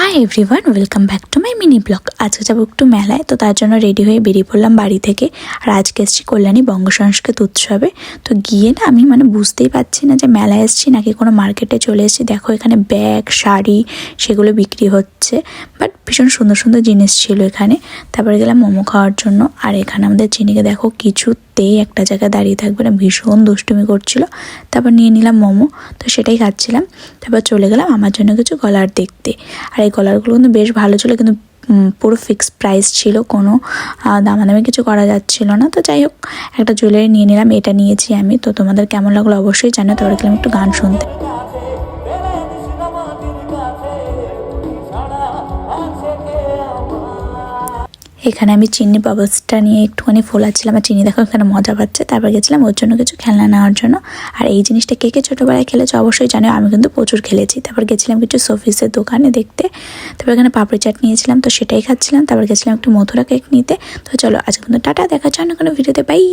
Hi everyone, welcome back to my mini blog. আজকে যাবো একটু মেলায়, তো তার জন্য রেডি হয়ে বেরিয়ে পড়লাম বাড়ি থেকে। আর আজকে এসেছি কল্যাণী বঙ্গ সংস্কৃত উৎসবে। তো গিয়ে না আমি বুঝতেই পারছি না যে মেলায় এসেছি নাকি কোনো মার্কেটে চলে এসেছি। দেখো এখানে ব্যাগ, শাড়ি সেগুলো বিক্রি হচ্ছে, বাট ভীষণ সুন্দর সুন্দর জিনিস ছিল এখানে। তারপরে গেলাম মোমো খাওয়ার জন্য। আর এখানে আমাদের চিনিকে দেখো কিছুতেই একটা জায়গায় দাঁড়িয়ে থাকবে না, ভীষণ দুষ্টুমি করছিল। তারপর নিয়ে নিলাম মোমো, তো সেটাই খাচ্ছিলাম। তারপর চলে গেলাম আমার জন্য কিছু গলার দেখতে। আর এই গলারগুলো কিন্তু বেশ ভালো ছিল, কিন্তু পুরো ফিক্সড প্রাইস ছিল, কোনো দামাদামি কিছু করা যাচ্ছিল না। তো যাই হোক, একটা জুয়েলারি নিয়ে নিলাম, এটা নিয়েছি আমি। তো তোমাদের কেমন লাগলো অবশ্যই জানো। তারপরে গেলাম একটু গান শুনতে। এখানে আমি চিনি বাবলসটা নিয়ে একটুখানি ফোলাচ্ছিলাম, আর চিনি দেখো এখানে মজা পাচ্ছে। তারপর গেছিলাম ওর জন্য কিছু খেলনা নেওয়ার জন্য। আর এই জিনিসটা কে কে ছোটোবেলায় খেলেছো অবশ্যই জানো, আমি কিন্তু প্রচুর খেলেছি। তারপর গেছিলাম কিছু সফিসের দোকানে দেখতে। তারপর এখানে পাপড়ি চাট নিয়েছিলাম, তো সেটাই খাচ্ছিলাম। তারপর গেছিলাম একটু মথুরা কেক নিতে। তো চলো আজকে কিন্তু টাটা, দেখা যায় না কোনো ভিডিওতে, বাই।